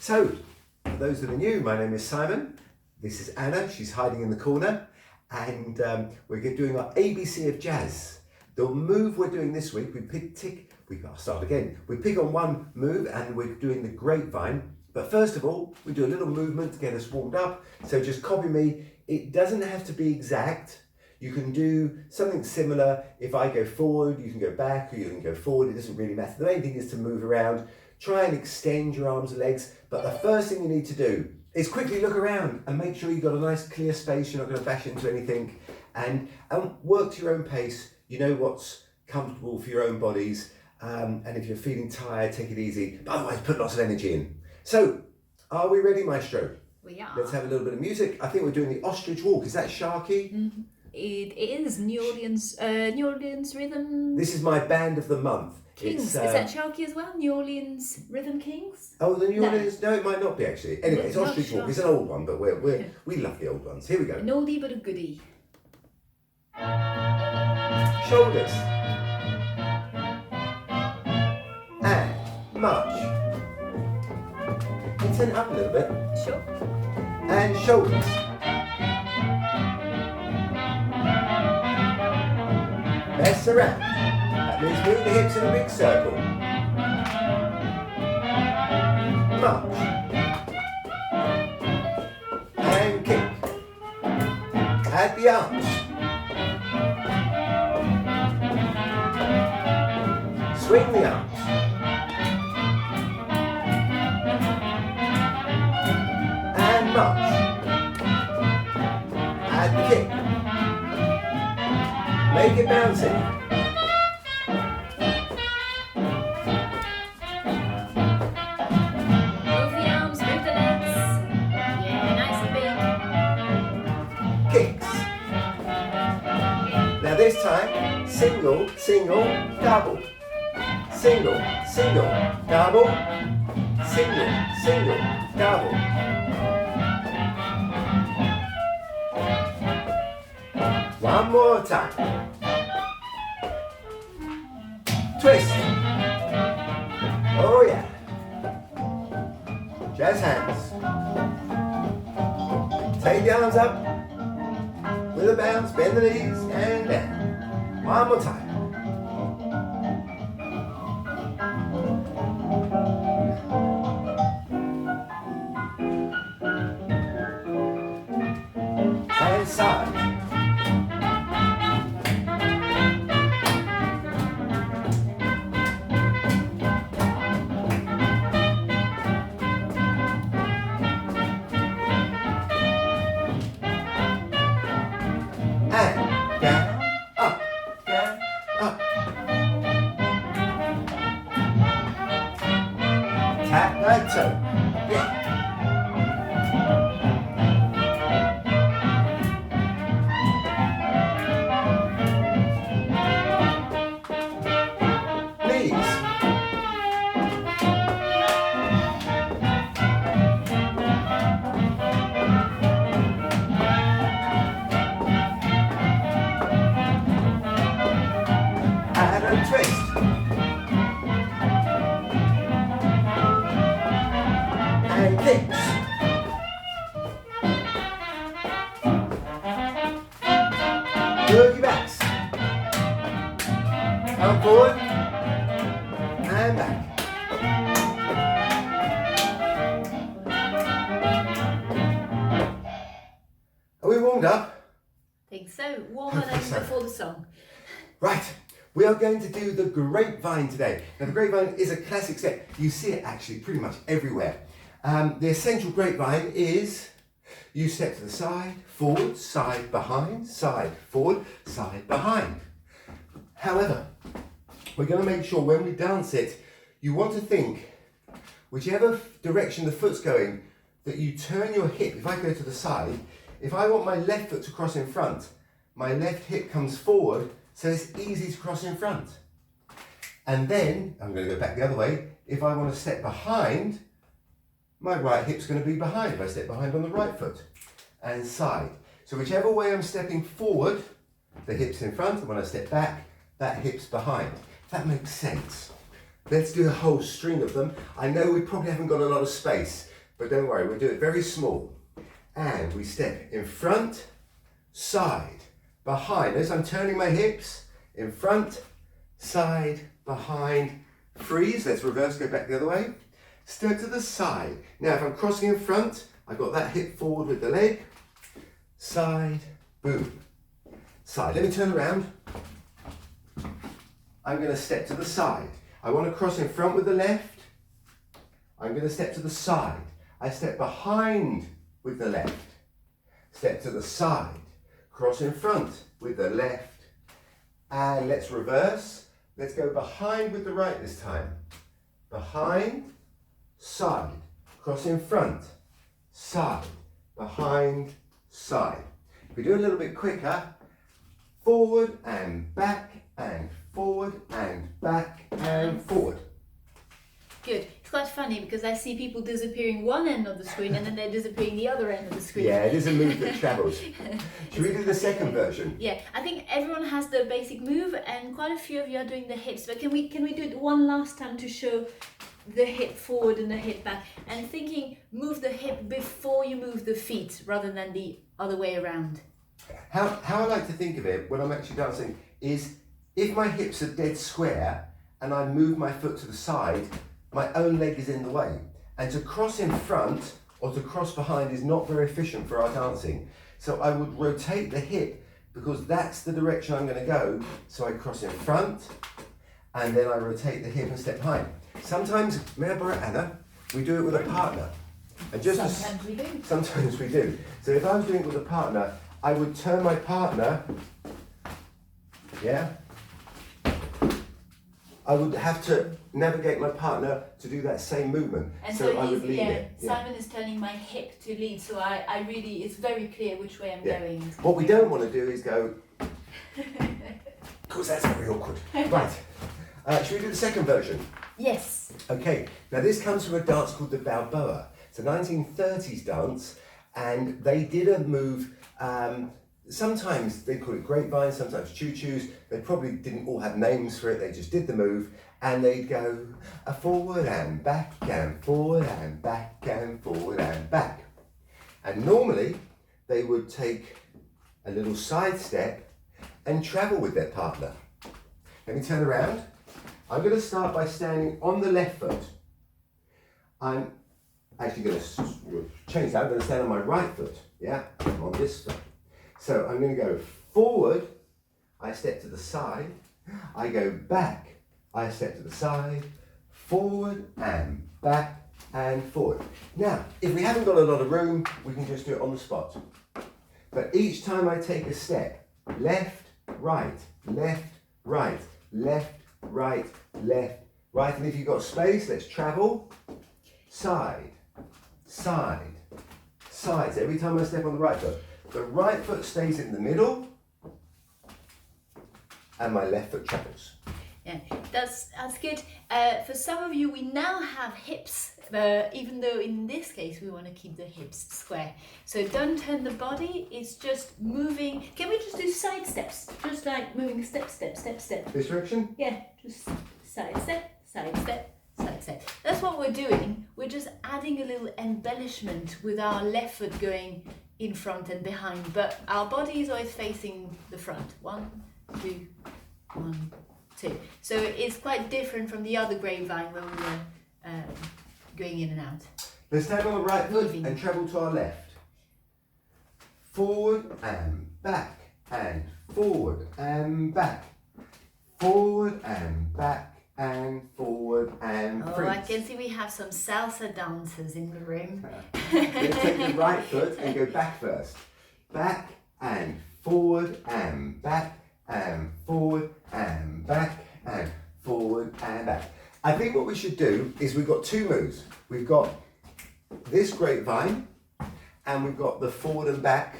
So, for those that are new, my name is Simon. This is Anna, she's hiding in the corner. And we're doing our ABC of jazz. The move we're doing this week, I'll start again. We pick on one move and we're doing the Grapevine. But first of all, we do a little movement to get us warmed up. So just copy me. It doesn't have to be exact. You can do something similar. If I go forward, you can go back, or you can go forward. It doesn't really matter. The main thing is to move around. Try and extend your arms and legs. But the first thing you need to do is quickly look around and make sure you've got a nice clear space. You're not going to bash into anything. And work to your own pace. You know what's comfortable for your own bodies. And if you're feeling tired, take it easy. But otherwise, put lots of energy in. So, are we ready, Maestro? We are. Let's have a little bit of music. I think we're doing the ostrich walk. Is that Sharky? Mm-hmm. It is New Orleans rhythm. This is my band of the month. Kings. Is that Sharky as well? New Orleans Rhythm Kings? Oh, the New Orleans? No, it might not be actually. Anyway, it's ostrich walk. It's an old one, but we love the old ones. Here we go. An oldie but a goodie. Shoulders. And march. Turn it up a little bit. Sure. And shoulders. Mess around. That means move the hips in a big circle. March. And kick. Add the arms. Swing the arms. March. Add the kick. Make it bouncy. Move the arms, move the legs. Yeah, nice and big. Kicks. Now this time, single, single, double. Single, single, double. Single, single, double. One more time. Twist. Oh yeah. Jazz hands. Take the arms up. With a bounce, bend the knees and down. One more time. And side. And down, up, down, up. Tap that toe. Yeah. Knees. Add a twist. And kicks. Boogie backs. Come forward. And back. Are we warmed up? Think so. Warmer than before the song. Right, we are going to do the Grapevine today. Now the Grapevine is a classic step. You see it actually pretty much everywhere. The essential Grapevine is you step to the side, forward, side, behind, side, forward, side, behind. However, we're going to make sure when we dance it, you want to think, whichever direction the foot's going, that you turn your hip. If I go to the side, if I want my left foot to cross in front, my left hip comes forward, so it's easy to cross in front. And then, I'm going to go back the other way, if I want to step behind, my right hip's going to be behind if I step behind on the right foot. And side. So whichever way I'm stepping forward, the hip's in front, and when I step back, that hip's behind. If that makes sense. Let's do a whole string of them. I know we probably haven't got a lot of space, but don't worry, we'll do it very small. And we step in front, side, behind. As I'm turning my hips, in front, side, behind, freeze. Let's reverse, go back the other way. Step to the side. Now if I'm crossing in front, I've got that hip forward with the leg. Side, boom. Side. Let me turn around. I'm going to step to the side. I want to cross in front with the left. I'm going to step to the side. I step behind with the left. Step to the side. Cross in front with the left. And let's reverse. Let's go behind with the right this time. Behind, side. Cross in front, side. Behind, side. If we do a little bit quicker, forward and back and forward and back and forward. Good. It's quite funny because I see people disappearing one end of the screen and then they're disappearing the other end of the screen. Yeah, it is a move that travels. Should we do the second version? Yeah, I think everyone has the basic move and quite a few of you are doing the hips, but can we do it one last time to show the hip forward and the hip back, and thinking move the hip before you move the feet rather than the other way around. How I like to think of it when I'm actually dancing is if my hips are dead square and I move my foot to the side, my own leg is in the way. And to cross in front or to cross behind is not very efficient for our dancing. So I would rotate the hip because that's the direction I'm going to go. So I cross in front and then I rotate the hip and step behind. Sometimes, may I borrow Anna? We do it with a partner. And just Sometimes we do. Sometimes we do. So if I was doing it with a partner, I would turn my partner, yeah? I would have to navigate my partner to do that same movement. And so I would lead it. Simon is turning my hip to lead, so I really, it's very clear which way I'm going. What we don't want to do is go, because that's very awkward. Right, should we do the second version? Yes. Okay, now this comes from a dance called the Balboa. It's a 1930s dance, and they did a move, sometimes they call it Grapevine, sometimes choo-choos. They probably didn't all have names for it, they just did the move, and they'd go forward and back and forward and back and forward and back. And normally, they would take a little side step and travel with their partner. Let me turn around. I'm going to start by standing on the left foot. I'm actually going to change that. I'm going to stand on my right foot, yeah, on this foot. So I'm going to go forward, I step to the side, I go back, I step to the side, forward and back and forward. Now, if we haven't got a lot of room, we can just do it on the spot. But each time I take a step, left, right, left, right, left, right, left, right. And if you've got space, let's travel. Side, side, side. So every time I step on the right foot, the right foot stays in the middle and my left foot travels. Yeah, that's good. For some of you, we now have hips, even though in this case we want to keep the hips square. So don't turn the body, it's just moving. Can we just do side steps? Just like moving step, step, step, step. This direction? Yeah, just side step, side step, side step. That's what we're doing. We're just adding a little embellishment with our left foot going in front and behind, but our body is always facing the front. 1, 2, 1, 2. So it's quite different from the other Grapevine where we were going in and out. Let's stand on the right foot Moving. and travel to our left. Forward and back and forward and back. Forward and back and forward and freeze. I can see we have some salsa dancers in the room. Let's take the right foot and go back first. Back and forward and back and forward and back and forward and back. I think what we should do is we've got two moves. We've got this Grapevine and we've got the forward and back.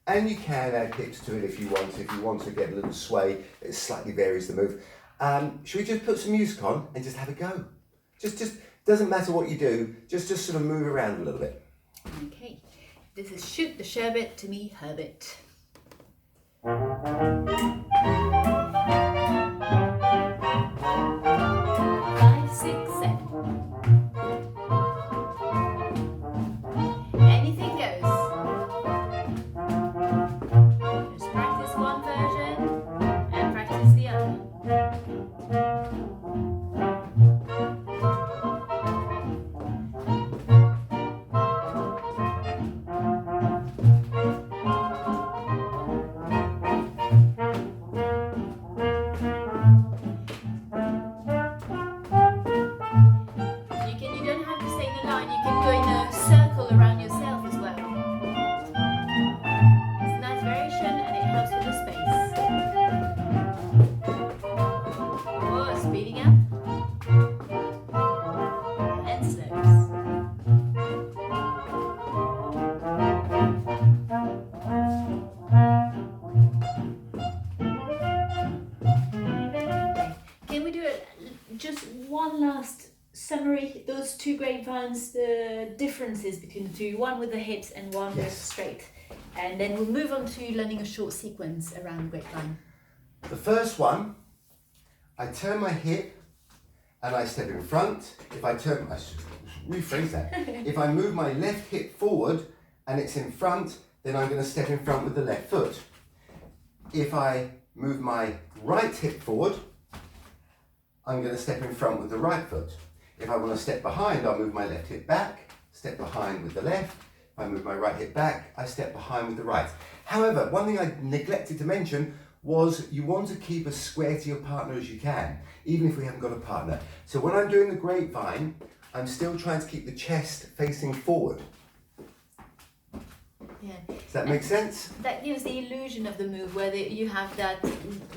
And you can add hips to it if you want. If you want to get a little sway, it slightly varies the move. Should we just put some music on and just have a go? Just doesn't matter what you do, just sort of move around a little bit. Okay, this is Shoot the Sherbet to me, Herbert. 5, 6, 7. memory those two grapevines, the differences between the two, one with the hips and one with straight. And then we'll move on to learning a short sequence around the grapevine. The first one, I turn my hip and I step in front. If I turn, I should rephrase that. If I move my left hip forward and it's in front, then I'm going to step in front with the left foot. If I move my right hip forward, I'm going to step in front with the right foot. If I want to step behind, I'll move my left hip back, step behind with the left. If I move my right hip back, I step behind with the right. However, one thing I neglected to mention was you want to keep as square to your partner as you can, even if we haven't got a partner. So when I'm doing the grapevine, I'm still trying to keep the chest facing forward. Yeah. Does that make sense? That gives the illusion of the move where you have that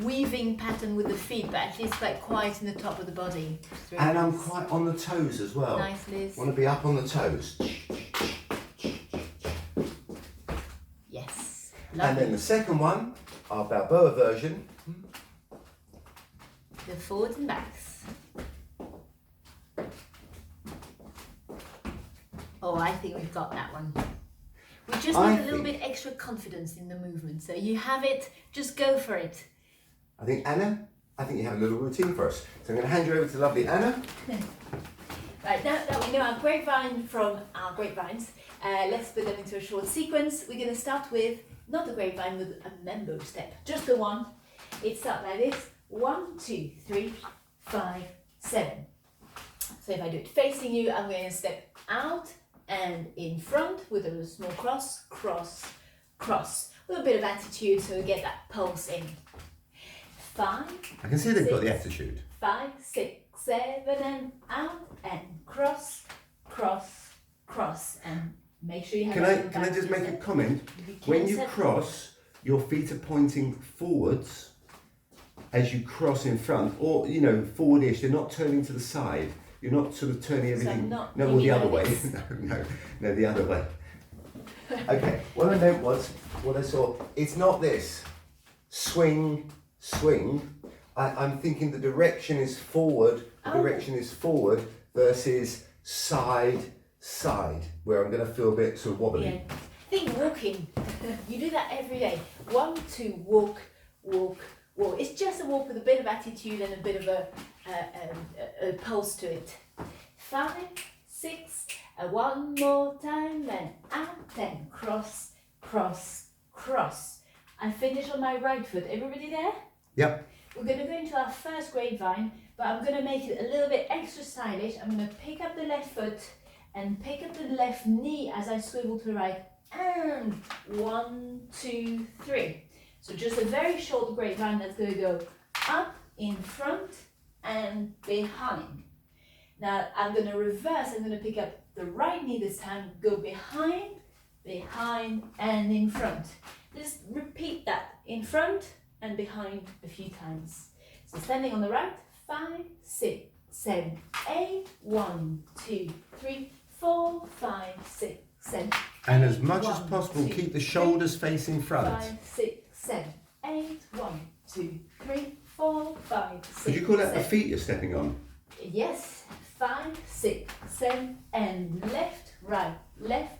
weaving pattern with the feet, but at least quite quiet in the top of the body. And I'm quite on the toes as well. Nice, Liz. Want to be up on the toes. Yes. And Lovely. then the second one, our Balboa version. The forwards and backs. Oh, I think we've got that one. We just need a little bit extra confidence in the movement. So you have it, just go for it. I think Anna, you have a little routine for us. So I'm going to hand you over to lovely Anna. Right, now that we know our grapevine from our grapevines, let's put them into a short sequence. We're going to start with, not the grapevine, with a mambo step. Just the one. It starts like this. 1, 2, 3, 5, 7. So if I do it facing you, I'm going to step out and in front with a small cross, cross, cross. With a bit of attitude so we get that pulse in. 5. I can see they've got the 6, attitude. 5, 6, 7 and out and cross, cross, cross. And make sure you have Can I just make a comment? When you cross, your feet are pointing forwards as you cross in front, or forward-ish. They're not turning to the side. You're not sort of turning everything. So the other way. no, the other way. Okay. What I meant was, what I saw. It's not this swing, swing. I'm thinking the direction is forward. The direction is forward versus side, side, where I'm going to feel a bit sort of wobbly. Yeah. I think walking. You do that every day. 1, 2, walk, walk, walk. It's just a walk with a bit of attitude and a bit of a pulse to it. 5, 6, one more time, and out, and cross, cross, cross. I finish on my right foot. Everybody there? Yep. We're going to go into our first grapevine, but I'm going to make it a little bit extra stylish. I'm going to pick up the left foot and pick up the left knee as I swivel to the right. And 1, 2, 3. So just a very short grapevine that's going to go up, in front, and behind. Now I'm going to reverse. I'm going to pick up the right knee this time, go behind, behind, and in front. Just repeat that in front and behind a few times. So standing on the right, 5, 6, 7, 8, 1, 2, 3, 4, 5, 6, 7. And as much as 1, possible, 2, keep the shoulders facing front. 5, 6, 7, 8, 1, 2, 3, 4, 5, 6. Could you call that the 7. feet you're stepping on? Yes. 5, 6, 7, and left, right, left,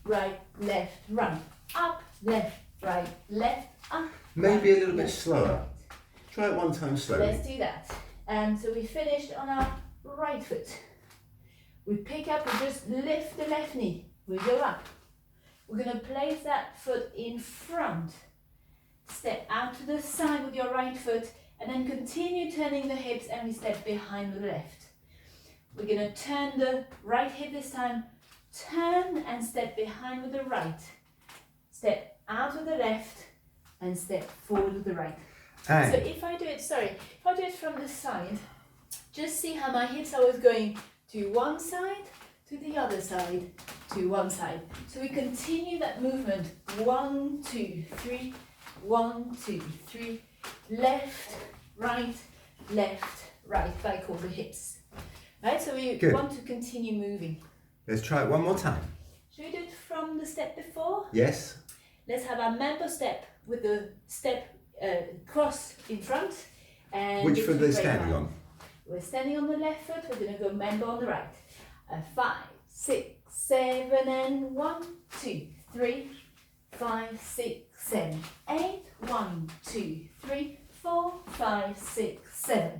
right, left, right, up, left, right, left, up. Maybe right, a little bit left, slower. right. Try it one time slowly. Let's do that. So we finished on our right foot. We pick up, we just lift the left knee. We go up. We're going to place that foot in front. Step out to the side with your right foot and then continue turning the hips and we step behind the left. We're going to turn the right hip this time. Turn and step behind with the right. Step out with the left and step forward with the right. And So if I do it from the side, just see how my hips are always going to one side, to the other side, to one side. So we continue that movement. 1, 2, 3, 1, 2, 3, left, right, like all the hips. Right, so we Good. want to continue moving. let's try it one more time. Should we do it from the step before? Yes. Let's have our mambo step with the step cross in front. And Which the foot are two they standing grapevine. on? We're standing on the left foot, we're going to go member on the right. 5, 6, 7, and 1, 2, 3, 5, 6, 7, 8, 1, 2, 3, 4, 5, 6, 7.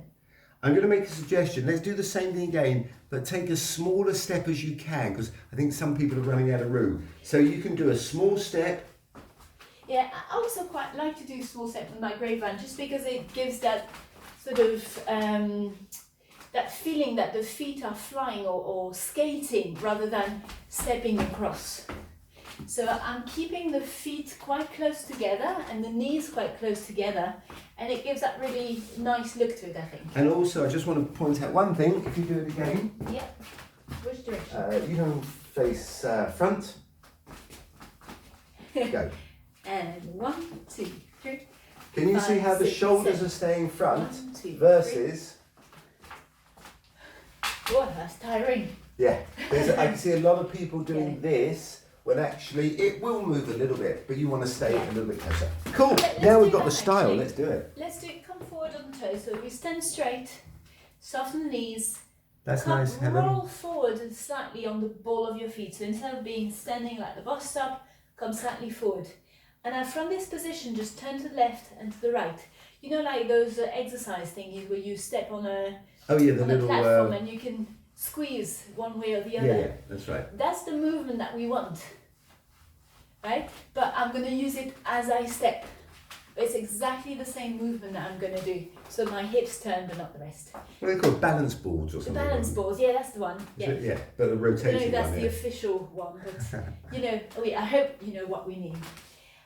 I'm going to make a suggestion. Let's do the same thing again, but take as small a step as you can, because I think some people are running out of room. So you can do a small step. Yeah, I also quite like to do small steps with my grapevine, just because it gives that sort of that feeling that the feet are flying or skating rather than stepping across. So I'm keeping the feet quite close together and the knees quite close together, and it gives that really nice look to it, I think. And also, I just want to point out one thing. If you do it again, Yeah. Which direction? you don't face front. Go. And 1, 2, 3. Can you see 5, how the 6, shoulders 7. are staying front 1, 2, versus? Oh, that's tiring. Yeah, I can see a lot of people doing this when actually it will move a little bit, but you want to stay a little bit closer. Cool. Let's Now do we've got that, the style. actually. Let's do it. Let's do it. Come forward on the toes. So we stand straight, soften the knees. That's Come, nice, Helen. roll forward and slightly on the ball of your feet. So instead of being standing like the boss stop, come slightly forward. And now from this position, just turn to the left and to the right. You know, like those exercise thingies where you step on a Oh yeah, the on a little. platform and you can squeeze one way or the other. Yeah, that's right. That's the movement that we want, right? But I'm going to use it as I step. It's exactly the same movement that I'm going to do. So my hips turn, but not the rest. What are they called? Balance boards or The something? balance balls, yeah, that's the one. Yeah. Yeah, but a I don't know rotating if that's one. the Yeah. official one, but you know, I hope you know what we need.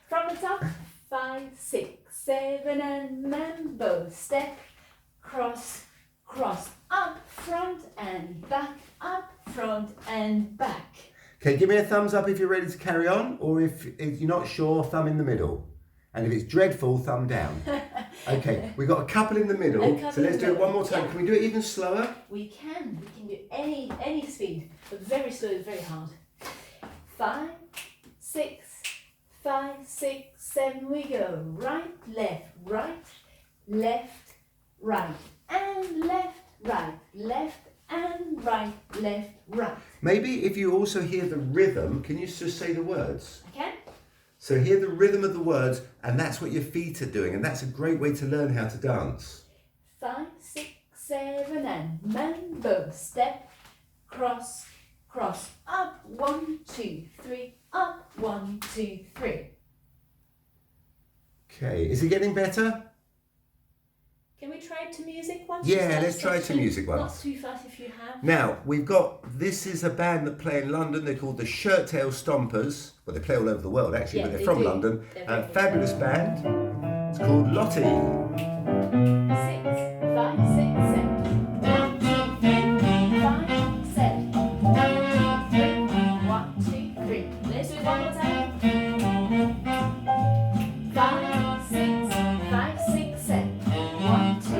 From the top, 5, 6, 7, and mambo. Step, cross, cross, up, front and back, up, front and back. Okay, give me a thumbs up if you're ready to carry on, or if you're not sure, thumb in the middle. And if it's dreadful, thumb down. Okay, we've got a couple in the middle, so let's do it one more time. Yeah. Can we do it even slower? We can do any speed, but very slow, very hard. 5, 6, 5, 6, 7, we go. Right, left, left, right, and left, and right, left, right. Maybe if you also hear the rhythm, can you just say the words? Okay? So hear the rhythm of the words, and that's what your feet are doing, and that's a great way to learn how to dance. 5, 6, 7, and mambo. Step, cross, cross, up, 1, 2, 3, up, 1, 2, 3. Okay, is it getting better? Can we try it to music once? Yeah, Just that let's try it to section? music once. Not too fast if you have. Now, this is a band that play in London. They're called the Shirt Tail Stompers. Well, they play all over the world, actually, Yeah, but they're they from do. London. They're very good. Fabulous band. It's called Lottie. 6, 5, 6, 7. 1, 2, 3, 5, 7. 1, 2, 3. 1, 2, 3. Let's do it one more time. 5, 6, 5, 6, 7. 1, 2, 3,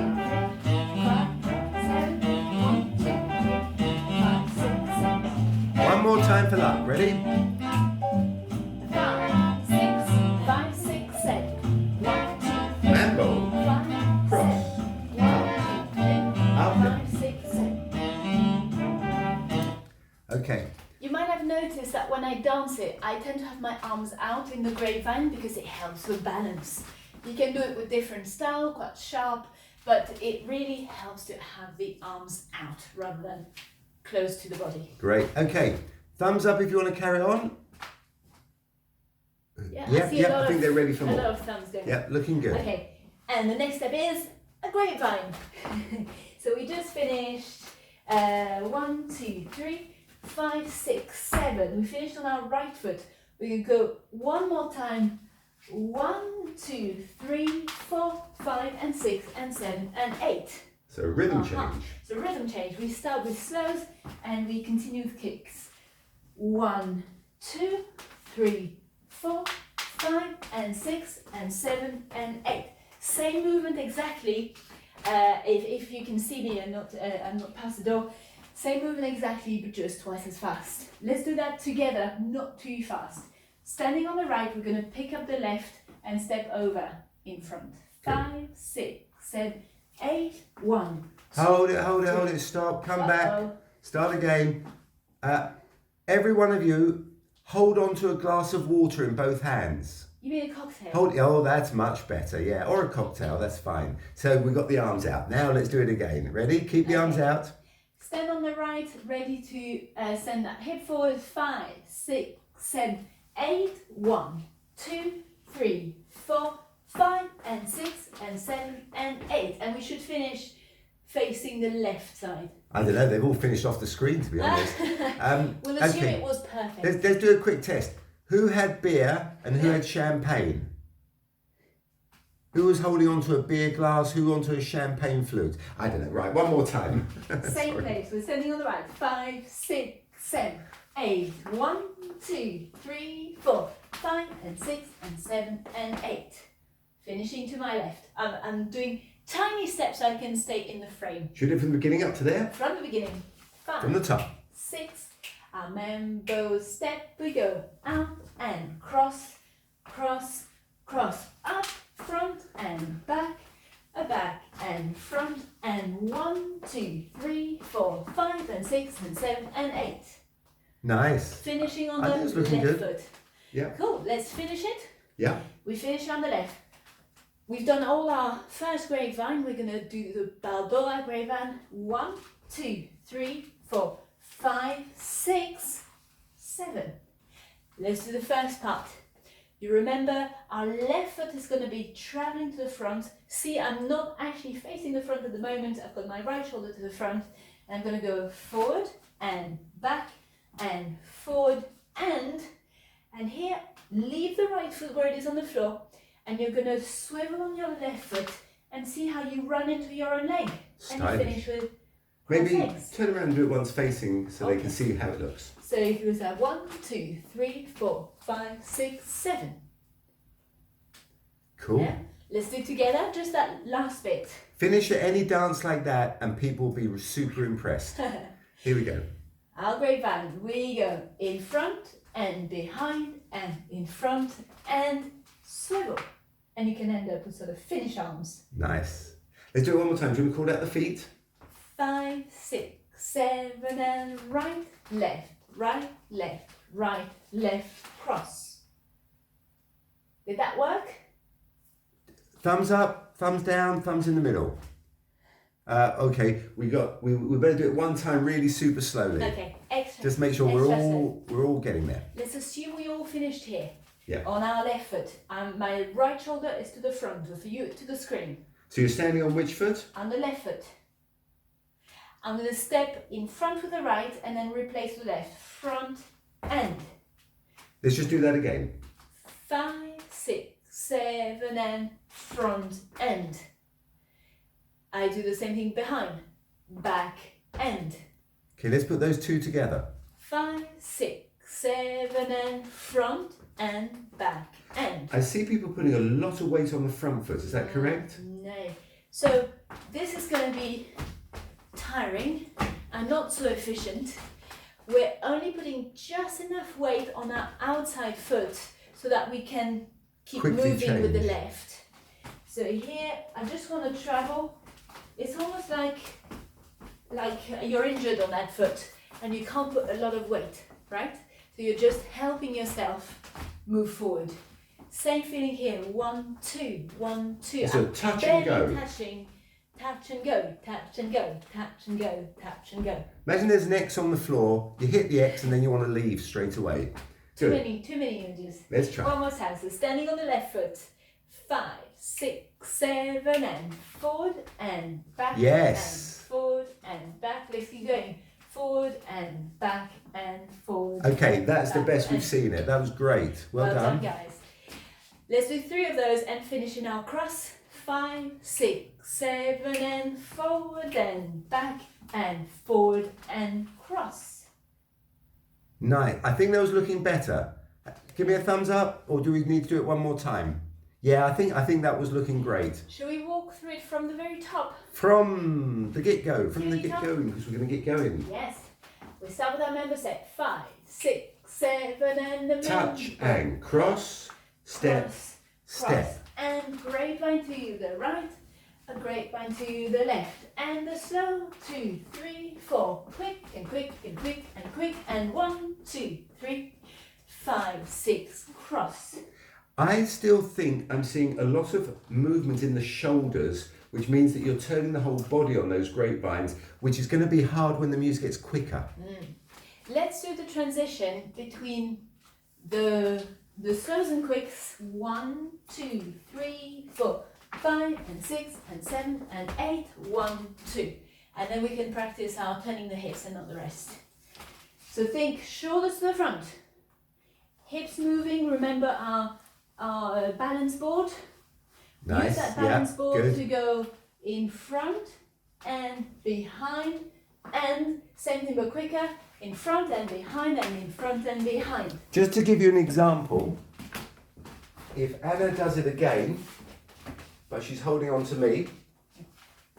5, 7. 1, 2, 3, 5, 6, 7. One more time for luck. Ready? 5, 6, 5, 6, 7. 1, 2, 3, Mambo. 5, Cross. 7. 1, 2, 3, Up. 5, 6, 7. Okay. You might have noticed that when I dance it, I tend to have my arms out in the grapevine because it helps with balance. You can do it with different style, quite sharp, but it really helps to have the arms out rather than close to the body. Great. Okay. Thumbs up if you want to carry on. Yeah, I think they're ready for a more. lot of thumbs going. Yeah, looking good. Okay, and the next step is a grapevine. So we just finished 1, 2, 3, 5, 6, 7. We finished on our right foot. We can go one more time. 1, 2, 3, 4, 5, and 6, and 7, and 8. So rhythm change. So rhythm change. We start with slows and we continue with kicks. 1, 2, 3, 4, 5, and 6, and 7, and 8. Same movement exactly. If you can see me and I'm not past the door. Same movement exactly, but just twice as fast. Let's do that together, not too fast. Standing on the right, we're going to pick up the left and step over in front. 5, 6, 7, 8, 1, Hold it, stop, come back, start again. Every one of you, hold on to a glass of water in both hands. You mean a cocktail? Oh, that's much better, yeah, or a cocktail, that's fine. So we've got the arms out. Now let's do it again. Ready? Keep the arms out. Stand on the right, ready to send that hip forward. 5, 6, 7, 8. 1, 2, 3, 4, 5, and 6, and 7, and 8. And we should finish facing the left side. I don't know, they've all finished off the screen, to be honest. We'll assume it was perfect. Let's do a quick test. Who had beer and who had champagne? Who was holding onto a beer glass? Who onto a champagne flute? I don't know. Right, one more time. Same place. We're standing on the right. 5, 6, 7, 8. 1, 2, 3, 4, 5, and 6, and 7, and 8. Finishing to my left. I'm doing tiny steps so I can stay in the frame. Should we do it from the beginning up to there? From the beginning. 5. From the top. 6. Mambo step. We go out and cross, cross, cross. Up, front and back and front, and 1, 2, 3, 4, 5, and 6, and 7, and 8. Nice. Finishing on I the think it's looking left good. foot. Yeah. Cool. Let's finish it. Yeah. We finish on the left. We've done all our first grapevine. We're gonna do the Balboa grapevine. 1, 2, 3, 4, 5, 6, 7. Let's do the first part. You remember our left foot is going to be traveling to the front. See, I'm not actually facing the front at the moment. I've got my right shoulder to the front. And I'm going to go forward and back and forward and here, leave the right foot where it is on the floor. And you're going to swivel on your left foot and see how you run into your own leg. Stylish. And you finish with Maybe legs. turn around and do it once facing so they can see how it looks. So if you was 1, 2, 3, 4, 5, 6, 7. Cool. Yeah? Let's do it together, just that last bit. Finish at any dance like that and people will be super impressed. Here we go. Our grapevine, we go in front and behind and in front and swivel. And you can end up with sort of finish arms. Nice. Let's do it one more time. Do we call that the feet? 5, 6, 7, and right, left, right, left, right, left, cross. Did that work? Thumbs up, thumbs down, thumbs in the middle. Okay, we better do it one time really super slowly. Okay, excellent. Just make sure we're all getting there. Let's assume we all finished here. Yeah. On our left foot. My right shoulder is to the front, with you to the screen. So you're standing on which foot? On the left foot. I'm going to step in front with the right and then replace the left. Front and. Let's just do that again. 5, 6, 7 and front end. I do the same thing behind. Back end. Okay, let's put those two together. 5, 6, 7 and front and back end. I see people putting a lot of weight on the front foot, is that correct? No. So this is going to be tiring and not so efficient. We're only putting just enough weight on our outside foot so that we can keep Quickly moving with the change. left. So here, I just want to travel. It's almost like you're injured on that foot and you can't put a lot of weight, right? So you're just helping yourself move forward. Same feeling here. 1, 2, 1, 2. So touch and go. Touching, touch and go, touch and go, touch and go, touch and go. Imagine there's an X on the floor, you hit the X and then you want to leave straight away. Too Good. many images. Let's try. One more time. So standing on the left foot. 5, 6, 7 and forward and back. Yes. And forward and back. Let's keep going. Forward and back and forward. Okay, that's the back best we've and- seen it. That was great. Well done. guys. Let's do 3 of those and finish in our cross. 5, 6, 7 and forward and back and forward and cross. Nice. I think that was looking better. Give me a thumbs up, or do we need to do it one more time? Yeah, I think that was looking great. Shall we walk through it from the very top? From the get-go, because we're Get going to get going. Yes. We start with our member set. 5, 6, 7 and the Touch member. and cross, step, Cross, step. cross, and grapevine to the right, a grapevine to the left, and the slow 2, 3, 4, quick and quick and quick and quick, and 1, 2, 3, 5, 6, cross. I still think I'm seeing a lot of movement in the shoulders, which means that you're turning the whole body on those grapevines, which is going to be hard when the music gets quicker. Let's do the transition between the slows and quicks. 1, 2, 3, 4, 5 and 6 and 7 and 8. 1, 2. And then we can practice our turning the hips and not the rest. So think shoulders to the front, hips moving. Remember our balance board. Nice. Use that balance board good. to go in front and behind, and same thing but quicker. In front and behind, and in front and behind. Just to give you an example, if Anna does it again, but she's holding on to me.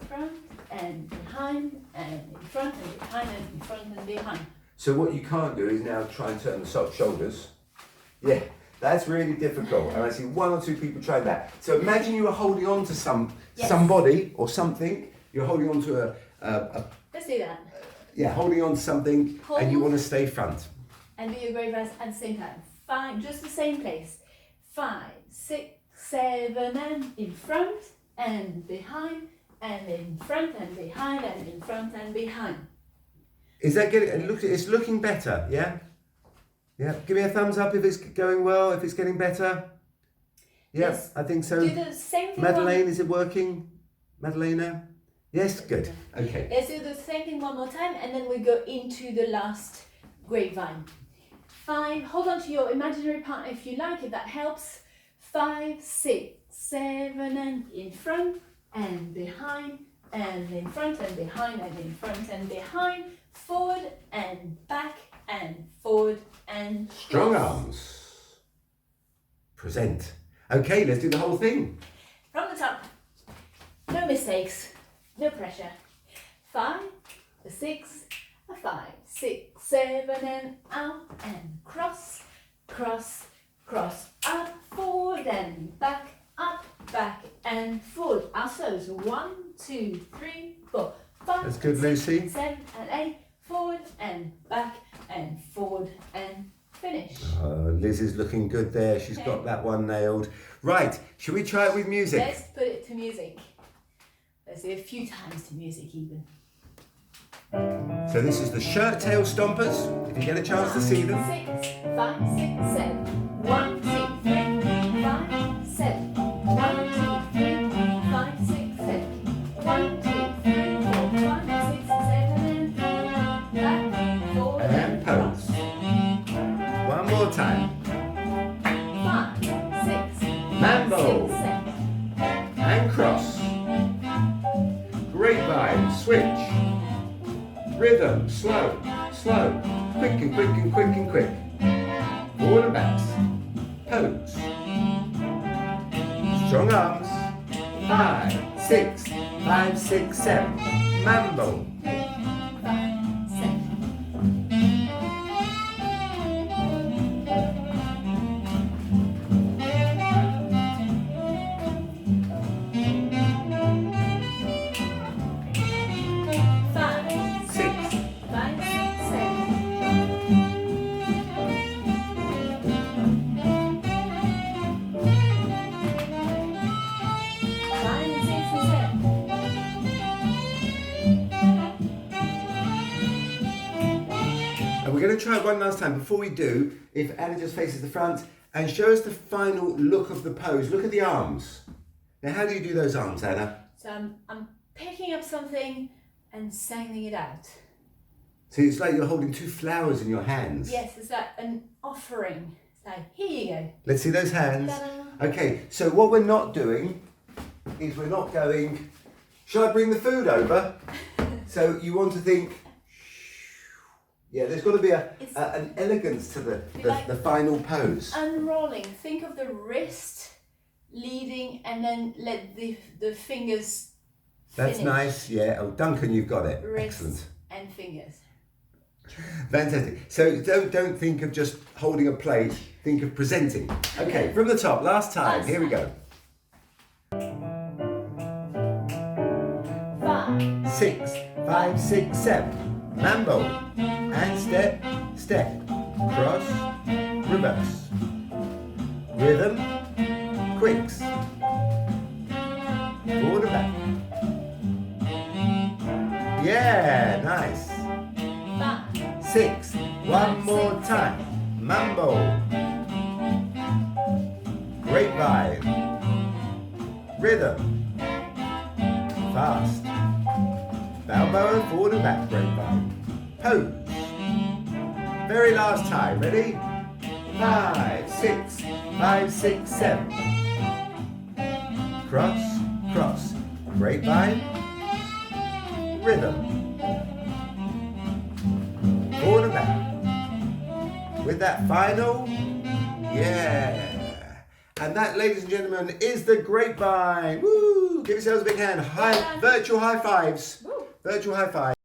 Front and behind, and in front and behind, and in front and behind. So what you can't do is now try and turn the shoulders. Yeah, that's really difficult. And I see 1 or 2 people trying that. So imagine you are holding on to somebody or something. You're holding on to a Let's do that. holding on to something, Hold. and you want to stay front. And do your grapevines at the same time. 5, just the same place. 5, 6, 7, and in front and behind, and in front and behind, and in front and behind. Is that getting? It's looking better. Yeah. Yeah. Give me a thumbs up if it's going well. If it's getting better. Yeah, Yes. I think so. Do the same thing. Madeleine, is it working? Madalena? Yes, good. Okay. Let's do the same thing one more time, and then we go into the last grapevine. 5, hold on to your imaginary partner if you like, if that helps. 5, 6, 7, and in front and behind, and in front and behind, and in front and behind, forward and back and forward and Strong cross. arms. Present. Okay, let's do the whole thing. From the top, no mistakes. No pressure. 5, 6, 5, 6, 7, and out and cross, cross, cross, up, forward and back, up, back and forward. Our slows. 1, 2, 3, 4, 5, That's good, 6, Lucy. 7 and 8. Forward and back and forward and finish. Liz is looking good there. She's got that one nailed. Right, should we try it with music? Let's put it to music. Let's do a few times to music even. So this is the shirt tail stompers. If you get a chance to see them. 6, 5, 6, 7. 1, 2, 3, 5, 7. 1, 2, 3, 5, 6, 7. 1, 2, 3, 4, 5, 6, 7, and back, forward, And pose. One more time. 5, 6, Mambo. 6, 7. And cross. Grapevine, switch. Rhythm, slow, slow. Quick and quick and quick and quick. Forward and backs. Pose. Strong arms. 5, 6, 5, 6, 7. Mambo. 5, 7. And we're going to try it one last time. Before we do, if Anna just faces the front and show us the final look of the pose. Look at the arms. Now, how do you do those arms, Anna? So I'm picking up something and sending it out. So it's like you're holding 2 flowers in your hands. Yes, it's like an offering. So here you go. Let's see those hands. Ta-da. Okay, so what we're not doing is we're not going, shall I bring the food over? So you want to think, yeah, there's got to be an elegance to the final pose. Unrolling. Think of the wrist leading and then let the fingers That's finish. nice, yeah. Oh, Duncan, you've got it. Wrists Excellent. and fingers. Fantastic. So don't think of just holding a plate, think of presenting. Okay, from the top, last time. Last Here we go. 6, 5, 6, 7. Mambo. And step, step. Cross, reverse. Rhythm, quicks. Forward and back. Yeah, nice. 5, 6. One more time. Mambo. Grapevine. Rhythm. Fast. Balboa, forward and back. Grapevine. Pose. Very last time. Ready? 5, 6, 5, 6, 7. Cross, cross. Grapevine. Rhythm. Forward and back. With that final, yeah. And that, ladies and gentlemen, is the Grapevine. Woo! Give yourselves a big hand. Virtual high fives. Woo. Virtual high fives.